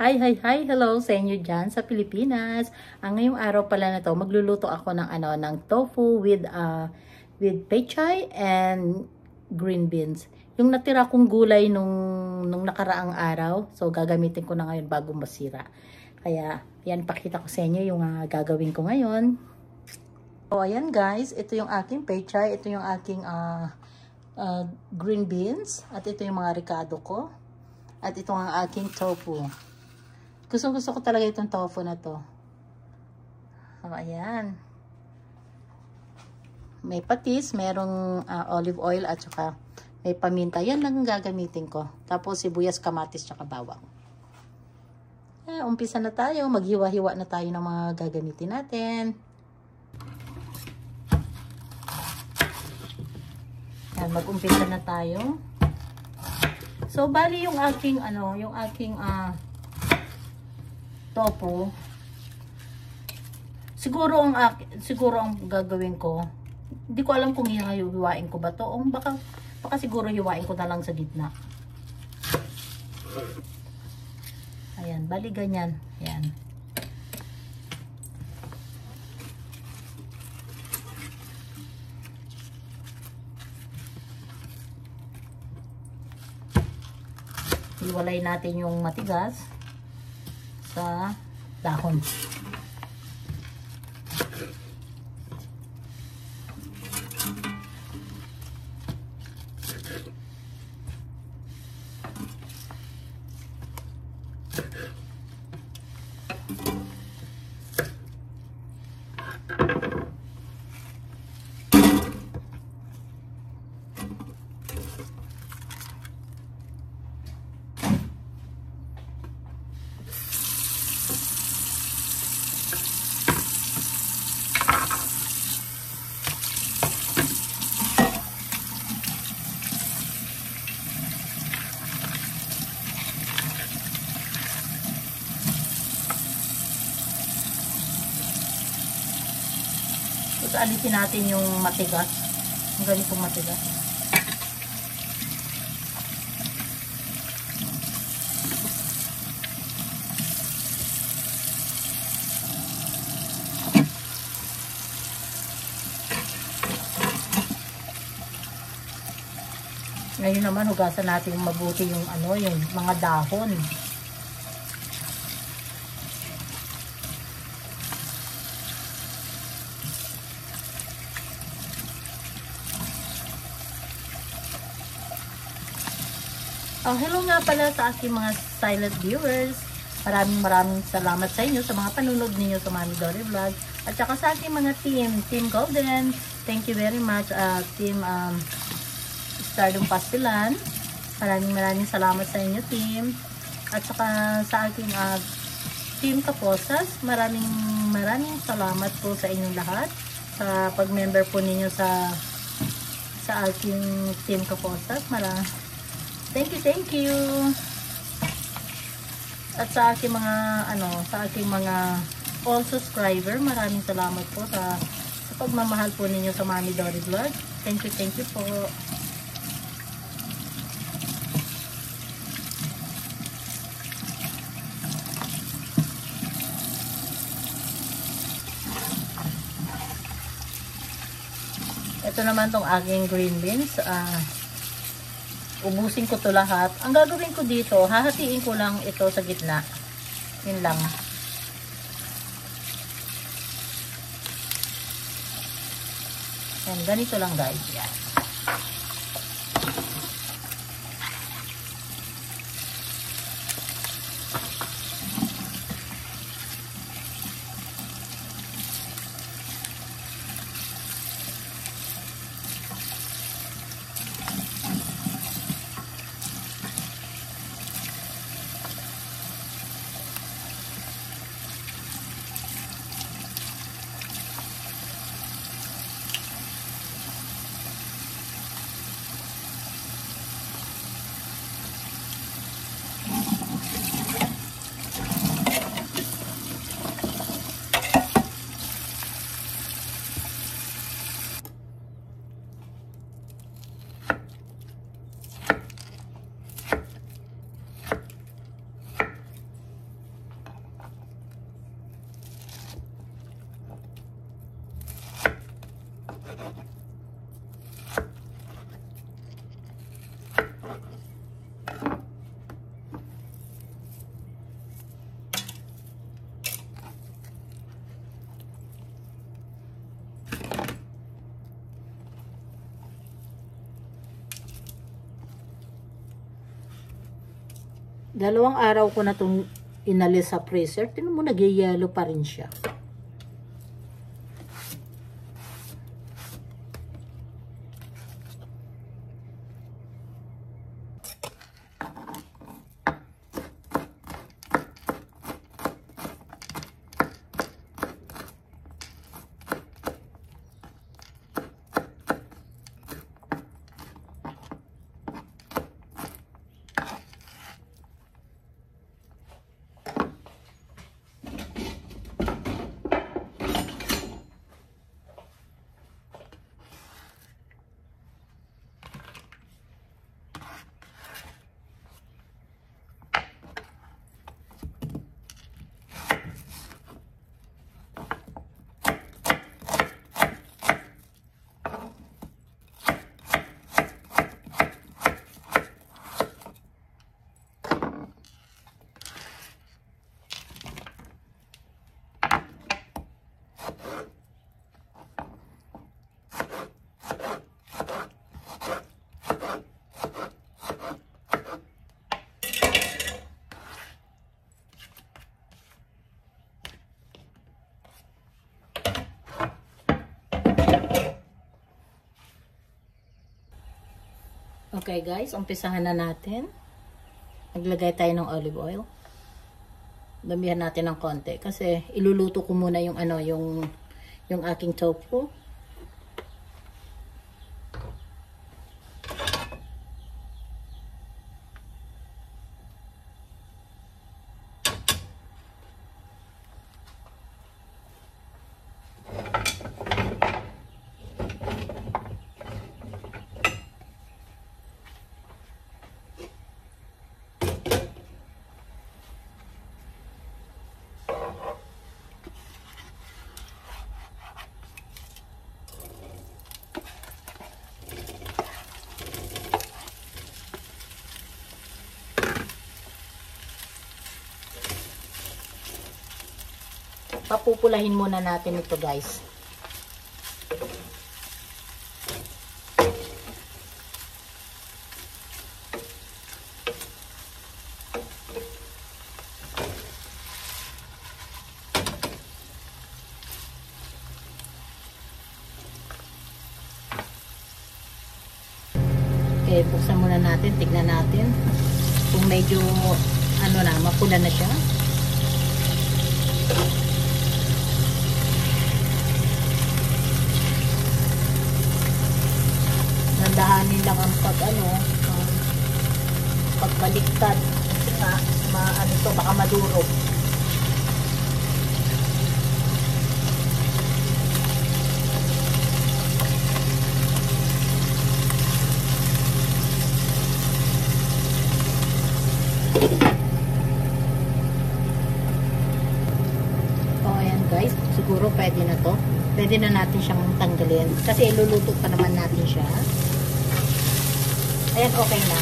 Hi, hello sa inyo dyan sa Pilipinas. Ang ngayong araw pala na to, magluluto ako ng tofu with pechay and green beans. Yung natira kong gulay nung nakaraang araw, so gagamitin ko na ngayon bago masira. Kaya, yan, pakita ko sa inyo yung gagawin ko ngayon. So, ayan guys, ito yung aking pechay, ito yung aking green beans, at ito yung mga ricado ko, at ito ang aking tofu. Gusto ko talaga itong tofu na to. So, ayan. May patis, merong olive oil at saka may paminta. Yan lang ang gagamitin ko. Tapos sibuyas, kamatis, tsaka bawang. Umpisa na tayo. Maghiwa-hiwa na tayo ng mga gagamitin natin. Yan, mag-umpisa na tayo. So, bali yung aking tofu. Siguro ang gagawin ko, hindi ko alam kung hiwain ko ba to o baka siguro hiwain ko na lang sa gitna. Ayan, bali ganyan. Ayan. Hiwalay natin yung matigas sa dahon. Tapos alisin natin yung matigas. Yung ganitong matigas. Ngayon naman hugasan natin mabuti yung yung mga dahon. Hello nga pala sa aking mga silent viewers. Maraming salamat sa inyo sa mga panunod ninyo sa Mami Dory Vlog. At saka sa aking mga Team Golden. Thank you very much, Team Stardom Pastilan. Maraming salamat sa inyo, Team. At saka sa aking Team Kaposas. Maraming salamat po sa inyong lahat. Sa pag-member po ninyo sa aking Team Kaposas. Thank you. At sa aking mga all subscriber, maraming salamat po sa pagmamahal po ninyo sa Mami Dory Vlog. Thank you po. Ito naman tong aking green beans. Ubusin ko to lahat. Ang gagawin ko dito, hahatiin ko lang ito sa gitna. Yun lang. Yan, ganito lang guys. Yan. Dalawang araw ko na itong inalis sa freezer. Tingnan mo, nag-yellow pa rin siya. Okay guys, umpisahan na natin. Naglagay tayo ng olive oil. Damihan natin ng konti kasi iluluto ko muna yung yung aking tofu. Papupulahin muna natin ito guys. Okay, buksan muna natin, tignan natin kung medyo mapula na siya. Dahanin lang ang pagbaliktad kasi nga to baka madurog. Ayan guys, siguro pwede na to. Pwede na natin siyang tanggalin kasi iluluto pa naman natin siya. Ayan, okay na.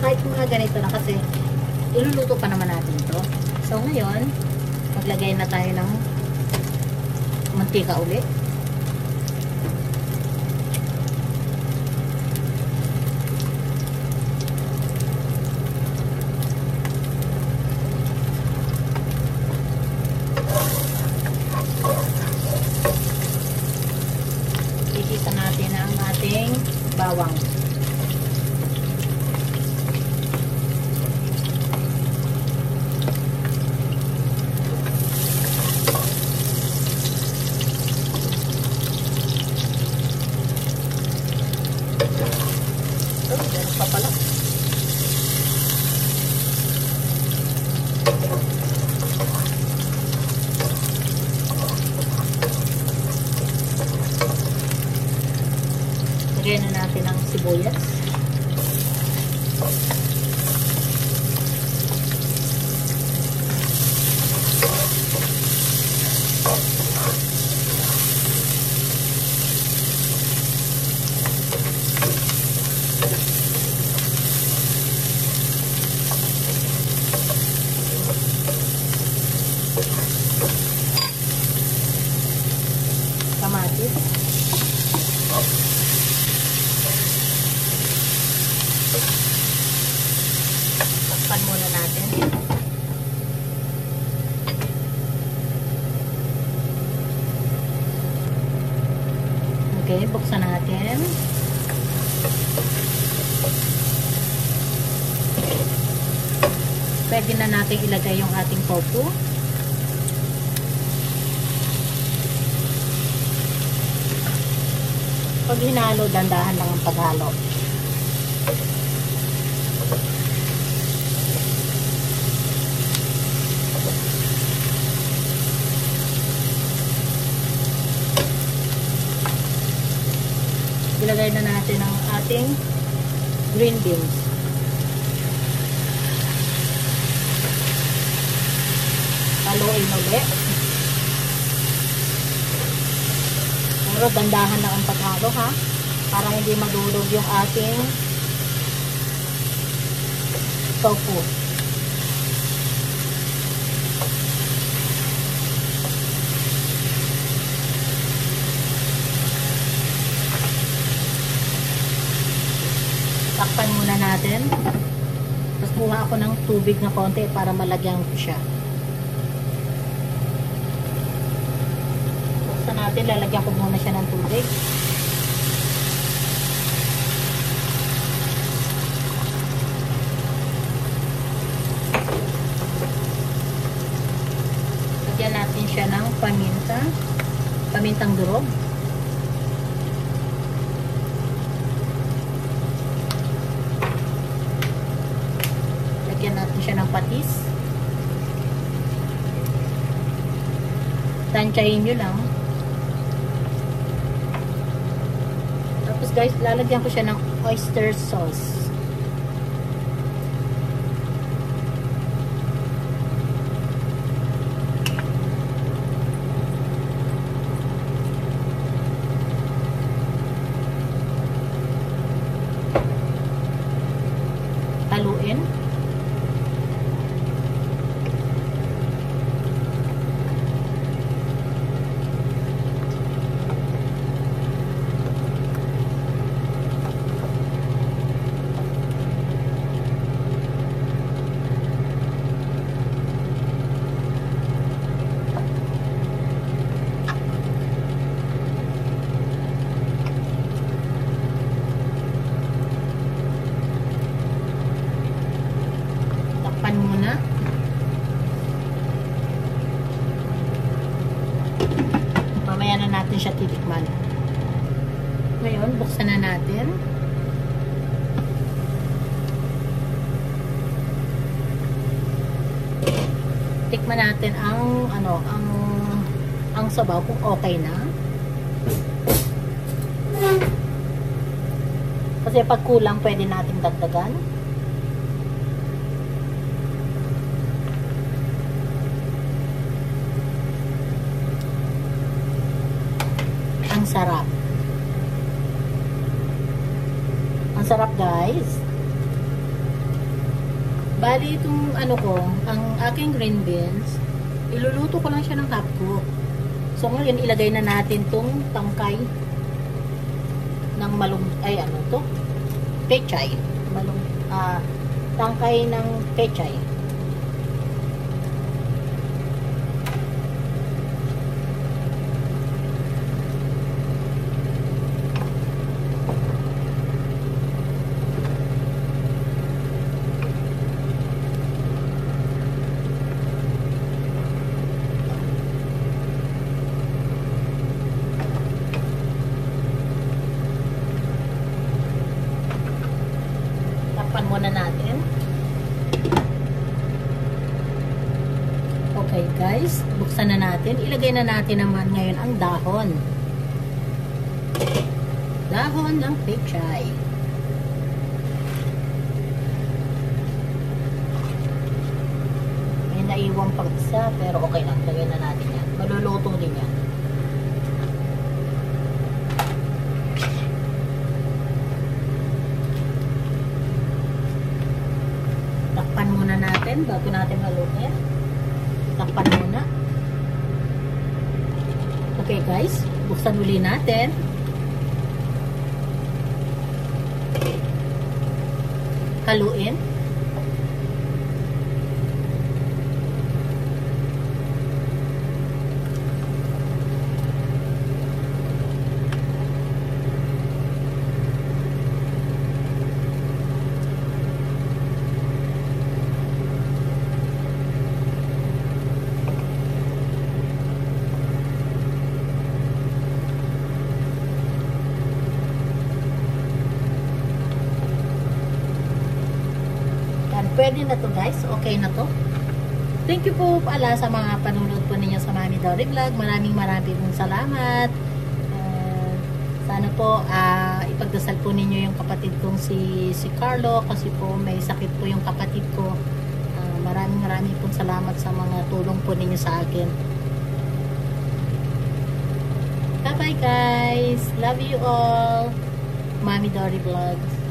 Kahit mga ganito na kasi iluluto pa naman natin to. So ngayon, maglagay na tayo ng mantika ulit. Igisa natin ang ating bawang. Lagyan na natin ang sibuyas. Okay, buksan natin. Pwede na natin ilagay yung ating tofu. Pag hinalo, dandahan lang ang paghalo. Ilagay na natin ang ating green beans. Haluin ulit. Pero dandahan lang ang paghalo, ha, para hindi madurog yung ating tofu. Takpan muna natin. Tapos kuha ako ng tubig na konti para malagyan ko siya. Buksan natin, lalagyan ko muna siya ng tubig. Lagyan natin siya ng paminta. Pamintang durog. Lagyan natin siya ng patis. Tansyahin nyo lang. Tapos guys, lalagyan ko siya ng oyster sauce. Haluin. Takpan muna. Mamaya na natin siya titikman. Ngayon, buksan na natin. Tikman natin ang ang sabaw kung okay na. Kasi pag kulang, pwede nating dagdagan. Ang sarap. Ang sarap, guys. Bali itong ang aking green beans, iluluto ko lang siya ng half cook. So ngayon ilagay na natin tong tangkay ng pechay. Tangkay ng pechay. Takpan muna natin. Okay guys, buksan na natin. Ilagay na natin naman ngayon ang dahon. Dahon ng pechay. May naiwang pag-isa pero okay lang. Lagyan na natin yan. Maluluto din yan. Takpan muna natin bago natin haluin. Takpan muna. Okay guys, buksan uli natin. Haluin. Pwede na to guys. Okay na to. Thank you po pala sa mga panunod po ninyo sa Mami Dory Vlog. Maraming pong salamat. Sana po ipagdasal po ninyo yung kapatid kong si Carlo kasi po may sakit po yung kapatid ko. Maraming pong salamat sa mga tulong po ninyo sa akin. Bye bye guys. Love you all. Mami Dory Vlogs.